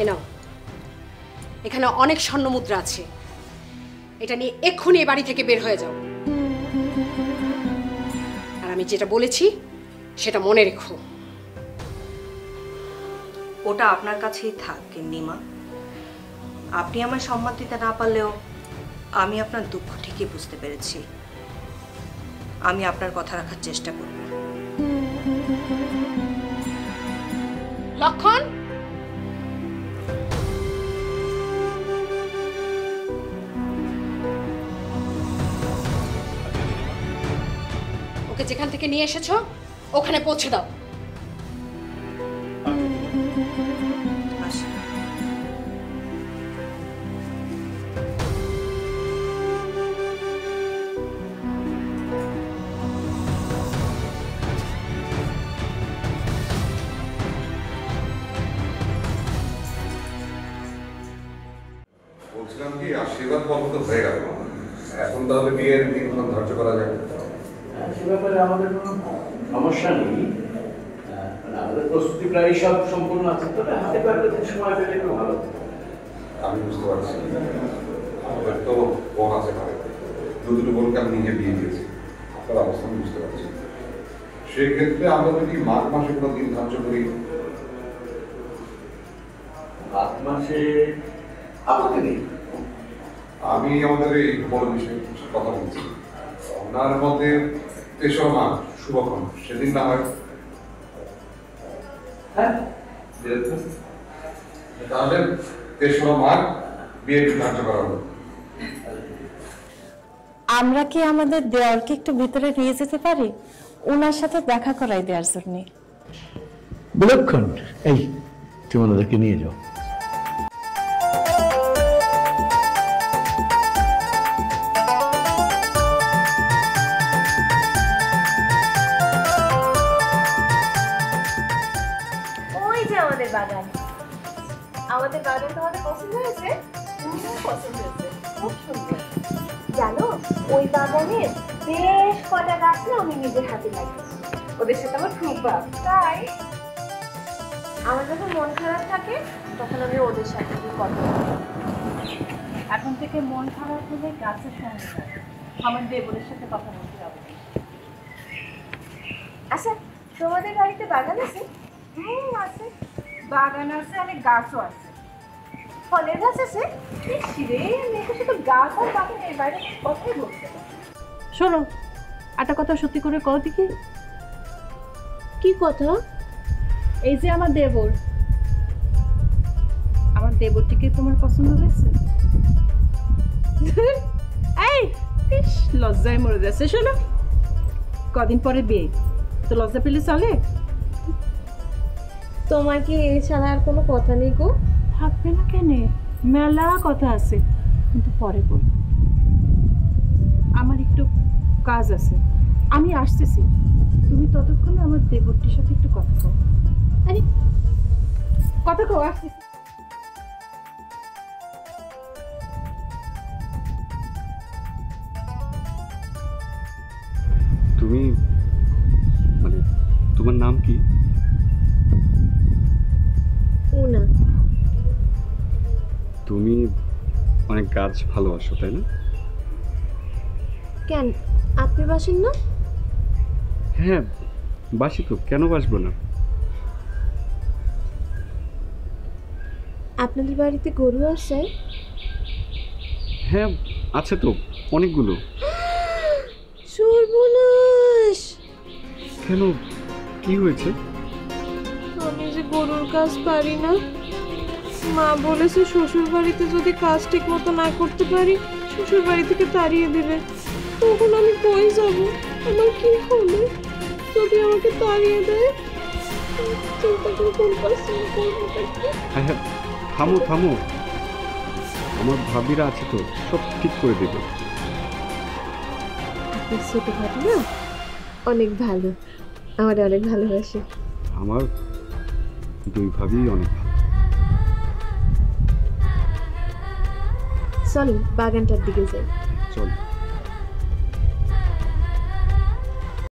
এই নাও, এখানে অনেক স্বর্ণ মুদ্রা আছে, এটা নিয়ে এক্ষুনি এ বাড়ি থেকে বের হয়ে যাও। আর আমি যেটা বলেছি সেটা মনে রেখো। ওটা আপনার কাছেই থাক গিন্নিমা। আপনি আমায় সম্মান দিতে না পারলেও আমি আপনার দুঃখ ঠিকই বুঝতে পেরেছি। আমি আপনার কথা রাখার চেষ্টা করব। লক্ষণ, ওকে যেখান থেকে নিয়ে এসেছো ওখানে পৌঁছে দাও। বলছিলাম কি, আশীর্বাদ পর্ব তো হয়ে গেল, এখন তাহলে বিয়ের দিনক্ষণ ধার্য করা যায়? সে ব্যাপারে আমাদের কোনো সমস্যা নেই, আমাদের প্রস্তুতি প্রায় সব সম্পূর্ণ আছে, তবে হাতে পারলে সময় পেলে একটু ভালো। আমি বুঝতে পারছি, আমাদের তো বোন আছে বাড়িতে, দুটো বোনকে আমি নিজে বিয়ে দিয়েছি, আপনার অবস্থা আমি বুঝতে পারছি। সেক্ষেত্রে আমরা যদি মাঘ মাসে কোনো দিন ধার্য করি। মাঘ মাসে আপত্তি নেই। আমি আমাদের এই বড় বিষয়ে কথা বলছি, ওনার মধ্যে 3রা মাঘ শুভক্ষণ, সেদিন না হয়? হ্যাঁ, তাহলে 3রা মাঘ বিয়ে ধার্য করা হলো। আমরা কি আমাদের দেওয়ালকে একটু ভিতরে নিয়ে যেতে পারি, ওনার সাথে দেখা করাই দেওয়ার জন্য? বিলক্ষণ, এই তুমি ওনাদেরকে নিয়ে যাও। বাগান, আমাদের বাগান তোমাদের পছন্দ হয়েছে? পছন্দ হয়েছে, খুব সুন্দর। জানো, ওই বাগানে বেশ কটা গাছ না আমি নিজের হাতে লাগিয়েছি, ওদের সাথে আমার খুব ভাব। তাই আমার যখন মন খারাপ থাকে তখন আমি ওদের সাথে কথা বলি। এখন থেকে মন খারাপ হলে গাছের সঙ্গে আমার দেবরের সাথে কথা বলতে হবে। আচ্ছা, তোমাদের বাড়িতে বাগান আছে? হ্যাঁ আছে, বাগান আছে, অনেক গাছও আছে। ফলের গাছ আছে? রে মেয়েকে শুধু গাছ আর বাগান, এর বাইরে কথাই বলছে। শোনো, একটা কথা সত্যি করে কও দেখি। কি কথা? এই যে আমার দেবরটিকে তোমার পছন্দ হয়েছে? এই ইস, লজ্জায় মরে যাচ্ছে। শোনো, কদিন পরে বিয়ে, তো লজ্জা পেলে চলে? তোমার কি এছাড়া আর কোনো কথা নেই গো? থাকবে না কেন, মেলা কথা আছে, কিন্তু পরে বল। আমার একটু কাজ আছে, আমি আসতেছি। তুমি ততক্ষণে আমার দেবরটির সাথে একটু কথা কও। আরে কথা কও, আসতেছি। তুমি মানে তোমার নাম কি? না, তুমি অনেক গাছ ভালোবাসো, তাই না? কেন, আপনি বাসেন না? হ্যাঁ বাসি তো, কেন বাসবো না? আপনাদের বাড়িতে গরু আছে? হ্যাঁ আছে তো, অনেকগুলো। সর্বনাশ! কেন, কি হয়েছে? আমি যে গরুর কাজ পারি না, মা বলেছে শ্বশুর বাড়িতে যদি কাজ ঠিক মতো না করতে পারি শ্বশুর বাড়ি থেকে তাড়িয়ে দেবে। তখন আমি কই যাব? আমার কি হবে যদি আমাকে তাড়িয়ে দেয়? চিন্তা করে কোন কাজ করবো? হ্যাঁ হ্যাঁ, থামো থামো, আমার ভাবিরা আছে তো, সব ঠিক করে দেবে। আপনার ছোট ভাবি না অনেক ভালো, আমার অনেক ভালোবাসে। আমার দুই ভাবি অনেক ভালো। চল বাগানটার দিকে যাই। চল।